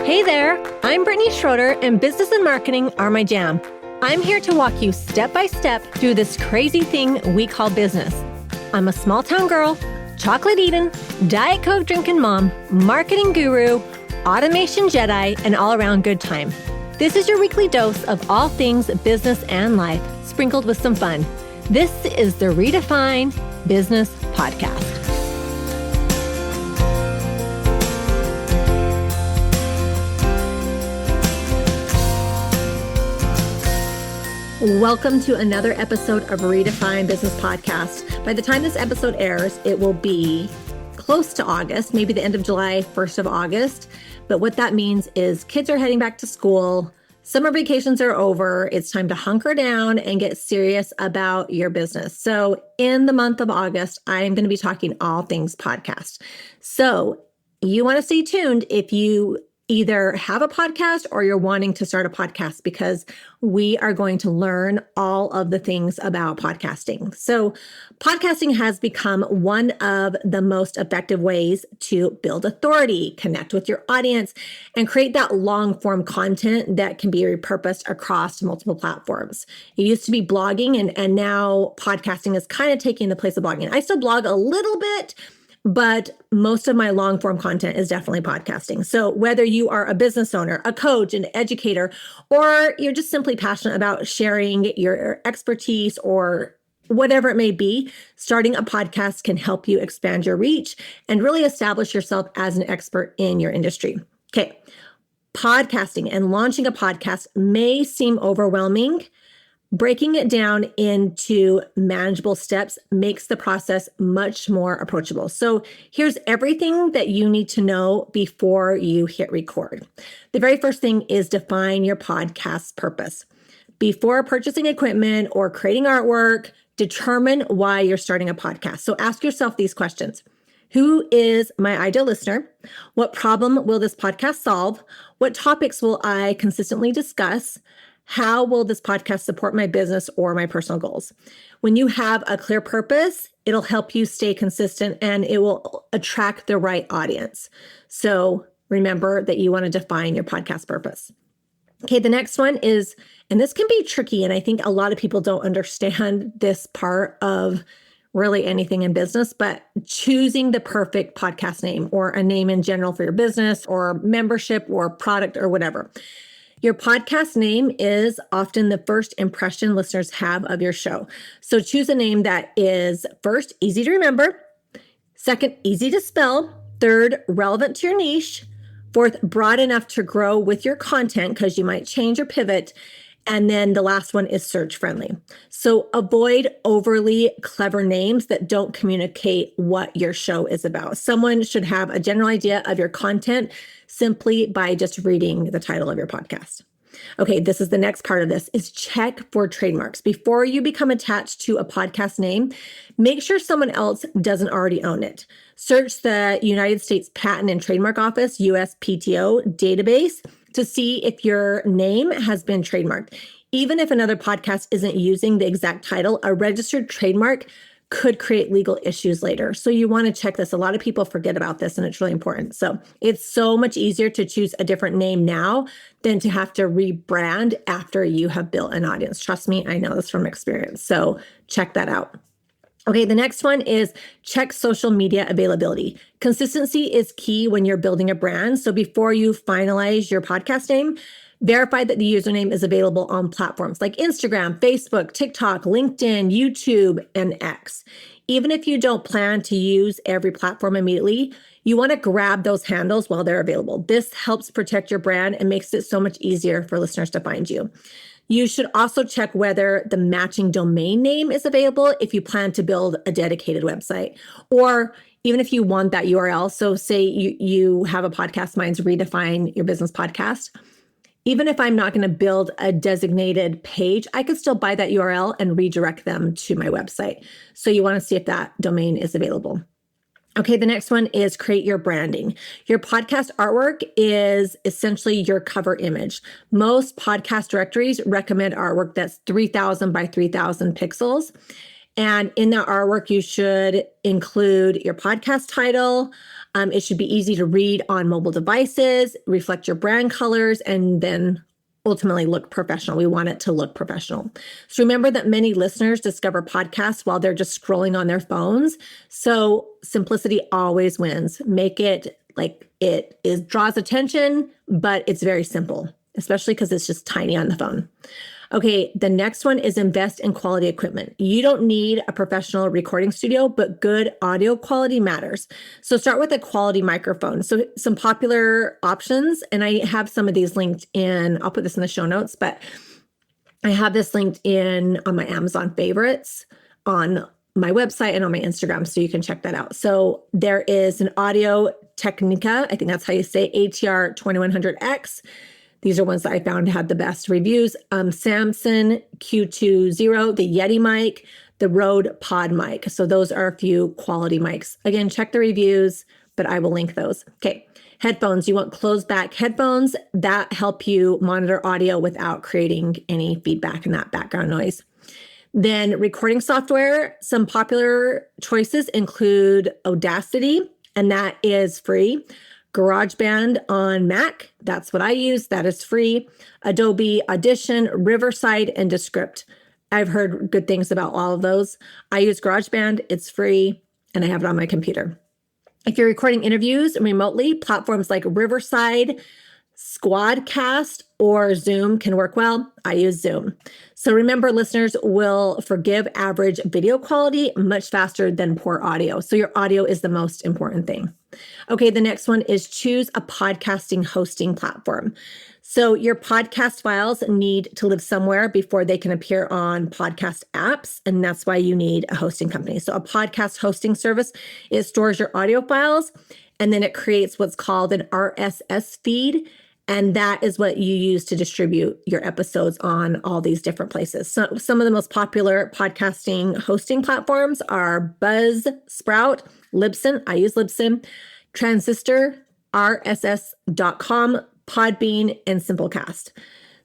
Hey there, I'm Brittany Schroeder, and business and marketing are my jam. I'm here to walk you step by step through this crazy thing we call business. I'm a small town girl, chocolate eating, Diet Coke drinking mom, marketing guru, automation Jedi, and all around good time. This is your weekly dose of all things business and life, sprinkled with some fun. This is the Redefine Business Podcast. Welcome to another episode of Redefine Business Podcast. By the time this episode airs, it will be close to August, maybe the end of July, 1st of August. But what that means is kids are heading back to school. Summer vacations are over. It's time to hunker down and get serious about your business. So in the month of August, I'm going to be talking all things podcast. So you want to stay tuned if you either have a podcast or you're wanting to start a podcast, because we are going to learn all of the things about podcasting. So podcasting has become one of the most effective ways to build authority, connect with your audience, and create that long form content that can be repurposed across multiple platforms. It used to be blogging, and now podcasting is kind of taking the place of blogging. I still blog a little bit, but most of my long form content is definitely podcasting. So whether you are a business owner, a coach, an educator, or you're just simply passionate about sharing your expertise or whatever it may be, starting a podcast can help you expand your reach and really establish yourself as an expert in your industry. Okay. Podcasting and launching a podcast may seem overwhelming. Breaking it down into manageable steps makes the process much more approachable. So here's everything that you need to know before you hit record. The very first thing is define your podcast's purpose. Before purchasing equipment or creating artwork, determine why you're starting a podcast. So ask yourself these questions. Who is my ideal listener? What problem will this podcast solve? What topics will I consistently discuss? How will this podcast support my business or my personal goals? When you have a clear purpose, it'll help you stay consistent and it will attract the right audience. So remember that you want to define your podcast purpose. Okay, the next one is, and this can be tricky, and I think a lot of people don't understand this part of really anything in business, but choosing the perfect podcast name or a name in general for your business or membership or product or whatever. Your podcast name is often the first impression listeners have of your show. So choose a name that is first, easy to remember, second, easy to spell, third, relevant to your niche, fourth, broad enough to grow with your content because you might change or pivot, and then the last one is search friendly. So avoid overly clever names that don't communicate what your show is about. Someone should have a general idea of your content simply by just reading the title of your podcast. Okay, this is the next part of this, is check for trademarks. Before you become attached to a podcast name, make sure someone else doesn't already own it. Search the United States Patent and Trademark Office, USPTO database to see if your name has been trademarked. Even if another podcast isn't using the exact title, a registered trademark could create legal issues later. So you want to check this. A lot of people forget about this, and it's really important. So it's so much easier to choose a different name now than to have to rebrand after you have built an audience. Trust me, I know this from experience. So check that out. Okay, the next one is check social media availability. Consistency is key when you're building a brand. So before you finalize your podcast name, verify that the username is available on platforms like Instagram, Facebook, TikTok, LinkedIn, YouTube, and X. Even if you don't plan to use every platform immediately, you want to grab those handles while they're available. This helps protect your brand and makes it so much easier for listeners to find you. You should also check whether the matching domain name is available if you plan to build a dedicated website, or even if you want that URL. So say you have a podcast, mine's Redefine Your Business Podcast. Even if I'm not going to build a designated page, I could still buy that URL and redirect them to my website. So you want to see if that domain is available. Okay, the next one is create your branding. Your podcast artwork is essentially your cover image. Most podcast directories recommend artwork that's 3,000 by 3,000 pixels. And in that artwork, you should include your podcast title. It should be easy to read on mobile devices, reflect your brand colors, and then ultimately look professional. We want it to look professional. So remember that many listeners discover podcasts while they're just scrolling on their phones. So simplicity always wins. Make it like it is draws attention, but it's very simple, especially because it's just tiny on the phone. Okay, the next one is invest in quality equipment. You don't need a professional recording studio, but good audio quality matters. So start with a quality microphone. So some popular options, and I have some of these linked in, I'll put this in the show notes, but I have this linked in on my Amazon favorites, on my website, and on my Instagram, so you can check that out. So there is an Audio Technica, I think that's how you say, ATR 2100X. These are ones that I found had the best reviews. Samson Q20, the Yeti mic, the Rode Pod mic. So those are a few quality mics. Again, check the reviews, but I will link those. Okay, headphones. You want closed back headphones that help you monitor audio without creating any feedback and that background noise. Then recording software. Some popular choices include Audacity, and that is free. GarageBand on Mac, that's what I use. That is free. Adobe Audition, Riverside, and Descript. I've heard good things about all of those. I use GarageBand, it's free, and I have it on my computer. If you're recording interviews remotely, platforms like Riverside, Squadcast, or Zoom can work well. I use Zoom. So remember, listeners will forgive average video quality much faster than poor audio. So your audio is the most important thing. Okay, the next one is choose a podcasting hosting platform. So your podcast files need to live somewhere before they can appear on podcast apps, and that's why you need a hosting company. So a podcast hosting service, it stores your audio files, and then it creates what's called an RSS feed, and that is what you use to distribute your episodes on all these different places. So some of the most popular podcasting hosting platforms are Buzzsprout, Libsyn, I use Libsyn, Transistor, RSS.com, Podbean, and Simplecast.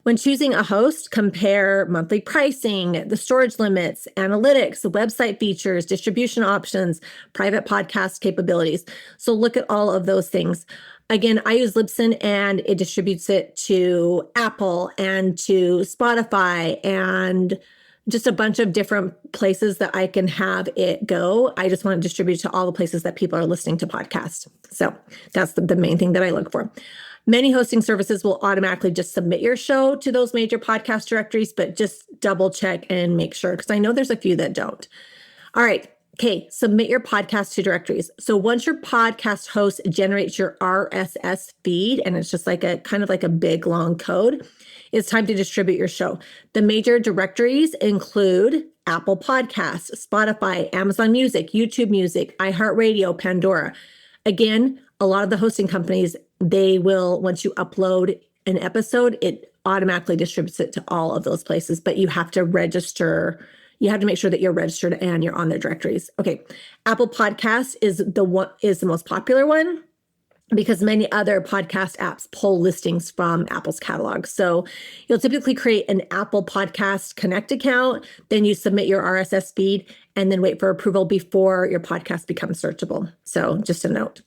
When choosing a host, compare monthly pricing, the storage limits, analytics, website features, distribution options, private podcast capabilities. So look at all of those things. Again, I use Libsyn, and it distributes it to Apple and to Spotify and just a bunch of different places that I can have it go. I just want to distribute to all the places that people are listening to podcasts. So that's the main thing that I look for. Many hosting services will automatically just submit your show to those major podcast directories, but just double check and make sure, because I know there's a few that don't. All right. Okay, submit your podcast to directories. So once your podcast host generates your RSS feed, and it's just like a kind of like a big long code, it's time to distribute your show. The major directories include Apple Podcasts, Spotify, Amazon Music, YouTube Music, iHeartRadio, Pandora. Again, a lot of the hosting companies, they will, once you upload an episode, it automatically distributes it to all of those places, but you have to register. You have to make sure that you're registered and you're on their directories. Okay, Apple Podcasts is the most popular one, because many other podcast apps pull listings from Apple's catalog. So you'll typically create an Apple Podcast Connect account, then you submit your RSS feed, and then wait for approval before your podcast becomes searchable. So just a note.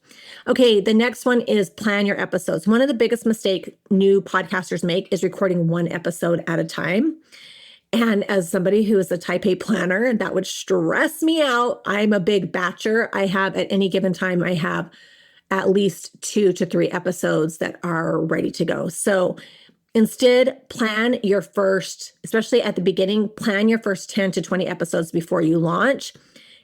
Okay, the next one is plan your episodes. One of the biggest mistakes new podcasters make is recording one episode at a time. And as somebody who is a type A planner, that would stress me out. I'm a big batcher. I have, at any given time, I have at least 2 to 3 episodes that are ready to go. So instead, plan your first, especially at the beginning, plan your first 10 to 20 episodes before you launch.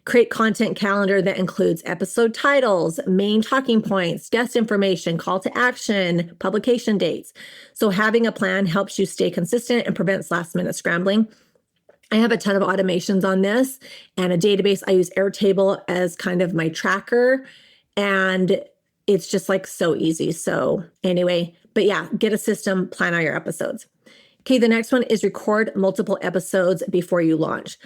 Create content calendar that includes episode titles, main talking points, guest information, call to action, publication dates. So having a plan helps you stay consistent and prevents last minute scrambling. I have a ton of automations on this and a database. I use Airtable as kind of my tracker, and it's just like so easy. So anyway, but yeah, get a system, plan out your episodes. Okay, the next one is record multiple episodes before you launch.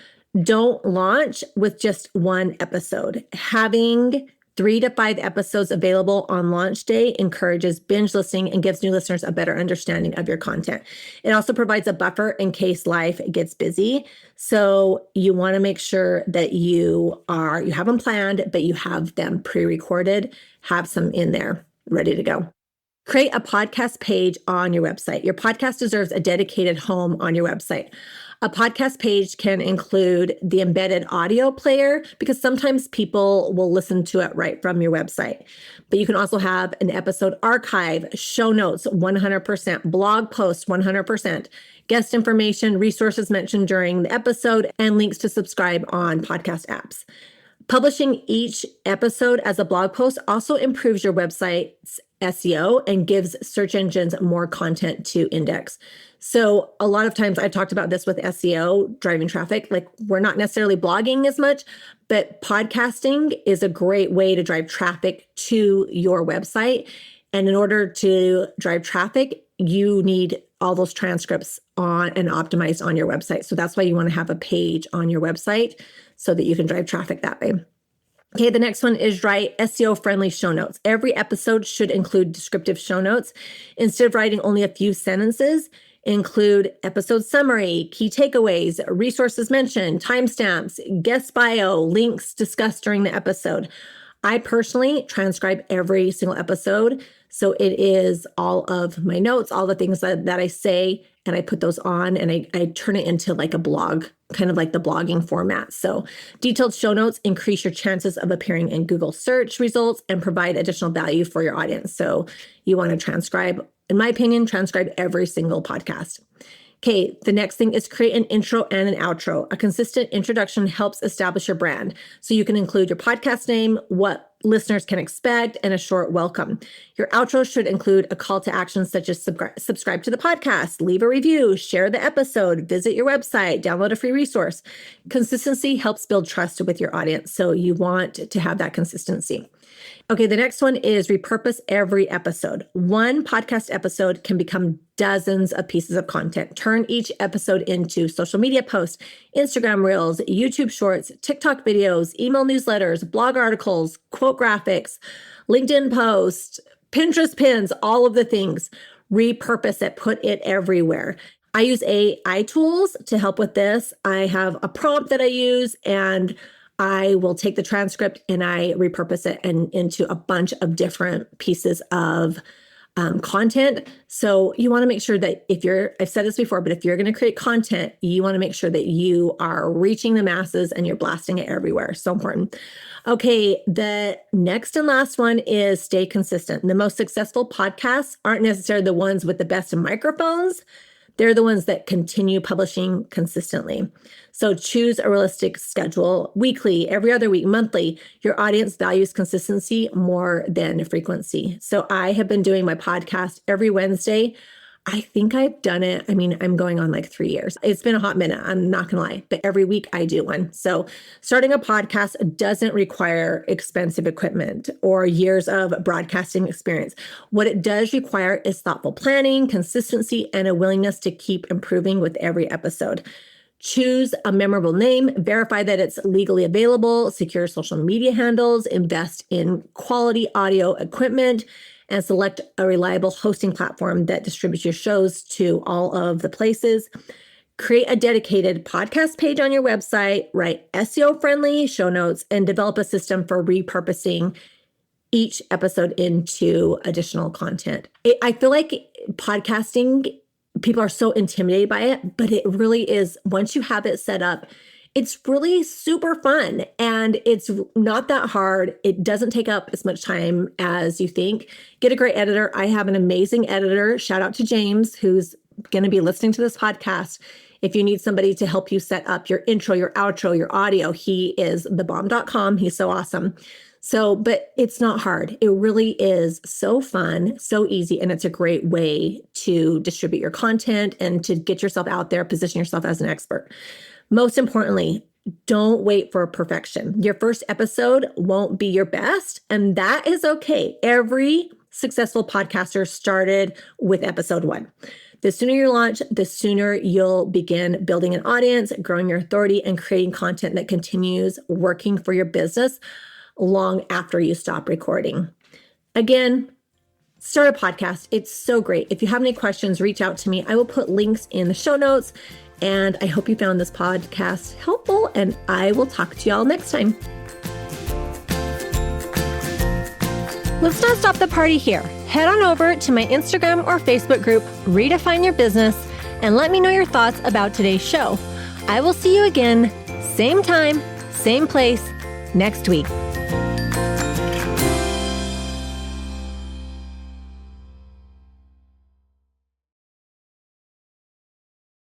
Don't launch with just one episode. Having 3 to 5 episodes available on launch day encourages binge listening and gives new listeners a better understanding of your content. It also provides a buffer in case life gets busy. So you want to make sure that you have them planned, but you have them pre-recorded, have some in there ready to go. Create a podcast page on your website. Your podcast deserves a dedicated home on your website. A podcast page can include the embedded audio player because sometimes people will listen to it right from your website. But you can also have an episode archive, show notes 100%, blog posts 100%, guest information, resources mentioned during the episode, and links to subscribe on podcast apps. Publishing each episode as a blog post also improves your website's SEO and gives search engines more content to index. So a lot of times I've talked about this with SEO, driving traffic, like we're not necessarily blogging as much, but podcasting is a great way to drive traffic to your website. And in order to drive traffic, you need all those transcripts on and optimized on your website. So that's why you want to have a page on your website so that you can drive traffic that way. Okay, the next one is write SEO-friendly show notes. Every episode should include descriptive show notes. Instead of writing only a few sentences, include episode summary, key takeaways, resources mentioned, timestamps, guest bio, links discussed during the episode. I personally transcribe every single episode. So it is all of my notes, all the things that I say, and I put those on and I turn it into like a blog, kind of like the blogging format. So detailed show notes increase your chances of appearing in Google search results and provide additional value for your audience. So you want to transcribe, in my opinion, transcribe every single podcast. Okay, the next thing is create an intro and an outro. A consistent introduction helps establish your brand. So you can include your podcast name, what listeners can expect, and a short welcome. Your outro should include a call to action such as subscribe to the podcast, leave a review, share the episode, visit your website, download a free resource. Consistency helps build trust with your audience. So you want to have that consistency. Okay, the next one is repurpose every episode. One podcast episode can become dozens of pieces of content. Turn each episode into social media posts, Instagram reels, YouTube shorts, TikTok videos, email newsletters, blog articles, quote graphics, LinkedIn posts, Pinterest pins, all of the things. Repurpose it, put it everywhere. I use AI tools to help with this. I have a prompt that I use, and I will take the transcript and I repurpose it into a bunch of different pieces of content. So you want to make sure that I've said this before, but if you're going to create content, you want to make sure that you are reaching the masses and you're blasting it everywhere. So important. Okay, the next and last one is stay consistent. The most successful podcasts aren't necessarily the ones with the best microphones. They're the ones that continue publishing consistently. So choose a realistic schedule, weekly, every other week, monthly. Your audience values consistency more than frequency. So I have been doing my podcast every Wednesday. I think I've done it. I'm going on like 3 years. It's been a hot minute. I'm not going to lie, but every week I do one. So starting a podcast doesn't require expensive equipment or years of broadcasting experience. What it does require is thoughtful planning, consistency, and a willingness to keep improving with every episode. Choose a memorable name, verify that it's legally available, secure social media handles, invest in quality audio equipment, and select a reliable hosting platform that distributes your shows to all of the places. Create a dedicated podcast page on your website, write SEO-friendly show notes, and develop a system for repurposing each episode into additional content. I feel like podcasting, people are so intimidated by it, but it really is, once you have it set up, it's really super fun and it's not that hard. It doesn't take up as much time as you think. Get a great editor. I have an amazing editor. Shout out to James, who's going to be listening to this podcast. If you need somebody to help you set up your intro, your outro, your audio, he is thebomb.com. He's so awesome. But it's not hard. It really is so fun, so easy, and it's a great way to distribute your content and to get yourself out there, position yourself as an expert. Most importantly, don't wait for perfection. Your first episode won't be your best, and that is okay. Every successful podcaster started with episode 1. The sooner you launch, the sooner you'll begin building an audience, growing your authority, and creating content that continues working for your business. long after you stop recording. Again, start a podcast. It's so great. If you have any questions, reach out to me. I will put links in the show notes. And I hope you found this podcast helpful, and I will talk to y'all next time. Let's not stop the party here. Head on over to my Instagram or Facebook group, Redefine Your Business, and let me know your thoughts about today's show. I will see you again, same time, same place, next week.